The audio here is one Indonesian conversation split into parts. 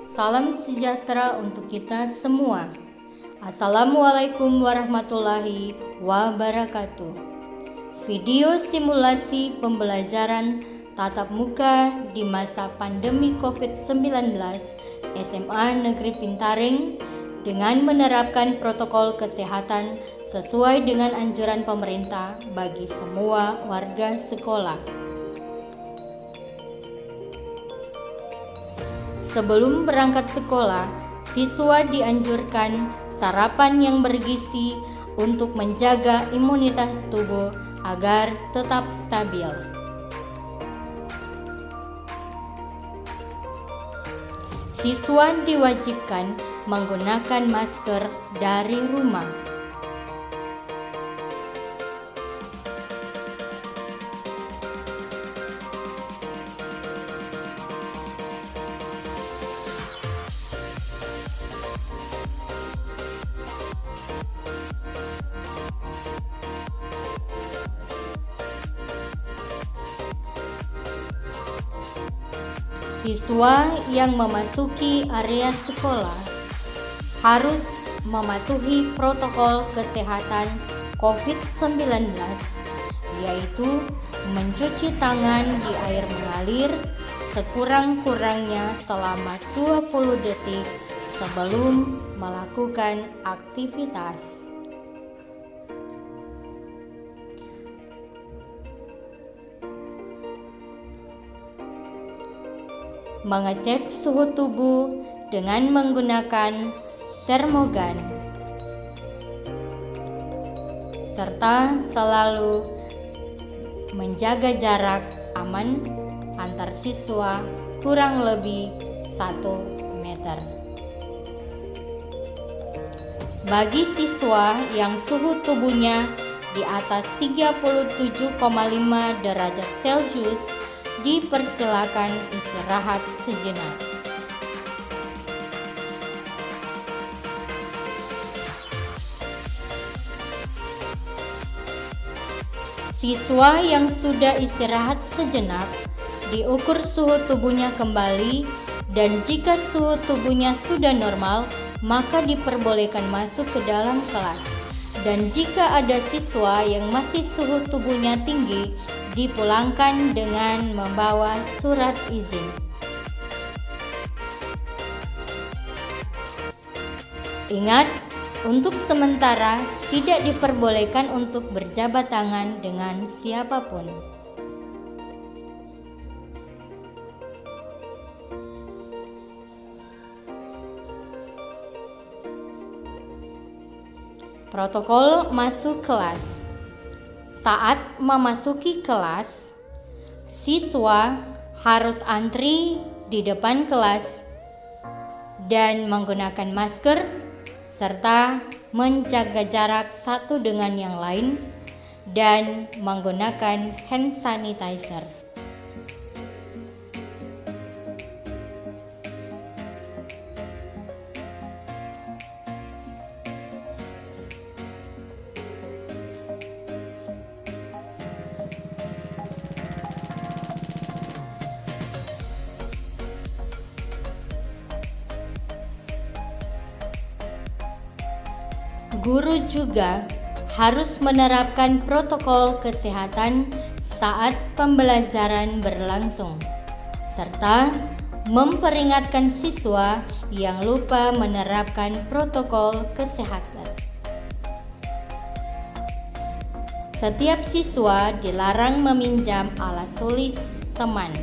Salam sejahtera untuk kita semua. Assalamualaikum warahmatullahi wabarakatuh. Video simulasi pembelajaran tatap muka di masa pandemi COVID-19 SMA Negeri Pintaring dengan menerapkan protokol kesehatan sesuai dengan anjuran pemerintah bagi semua warga sekolah. Sebelum berangkat sekolah, siswa dianjurkan sarapan yang bergizi untuk menjaga imunitas tubuh agar tetap stabil. Siswa diwajibkan menggunakan masker dari rumah. Siswa yang memasuki area sekolah harus mematuhi protokol kesehatan COVID-19, yaitu mencuci tangan di air mengalir sekurang-kurangnya selama 20 detik sebelum melakukan aktivitas. Mengecek suhu tubuh dengan menggunakan termogan, serta selalu menjaga jarak aman antar siswa kurang lebih 1 meter. Bagi siswa yang suhu tubuhnya di atas 37,5 derajat Celcius, dipersilakan istirahat sejenak. Siswa yang sudah istirahat sejenak diukur suhu tubuhnya kembali, dan jika suhu tubuhnya sudah normal, maka diperbolehkan masuk ke dalam kelas. Dan jika ada siswa yang masih suhu tubuhnya tinggi, dipulangkan dengan membawa surat izin. Ingat, untuk sementara tidak diperbolehkan untuk berjabat tangan dengan siapapun. Protokol masuk kelas. Saat memasuki kelas, siswa harus antri di depan kelas dan menggunakan masker serta menjaga jarak satu dengan yang lain dan menggunakan hand sanitizer. Guru juga harus menerapkan protokol kesehatan saat pembelajaran berlangsung, serta memperingatkan siswa yang lupa menerapkan protokol kesehatan. Setiap siswa dilarang meminjam alat tulis teman.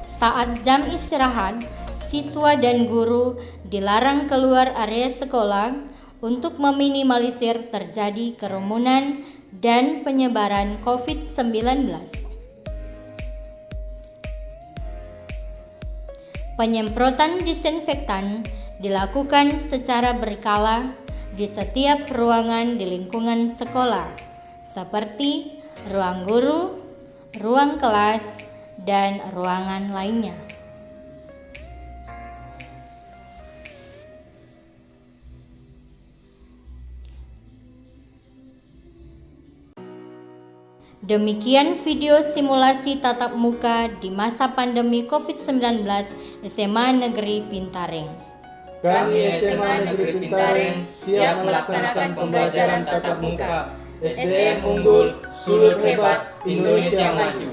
Saat jam istirahat, siswa dan guru dilarang keluar area sekolah untuk meminimalisir terjadi kerumunan dan penyebaran COVID-19. Penyemprotan disinfektan dilakukan secara berkala di setiap ruangan di lingkungan sekolah, seperti ruang guru, ruang kelas, dan ruangan lainnya. Demikian video simulasi tatap muka di masa pandemi COVID-19 SMA Negeri Pintaring. Kami SMA Negeri Pintaring siap melaksanakan pembelajaran tatap muka. SDM unggul, Sulut hebat, Indonesia maju.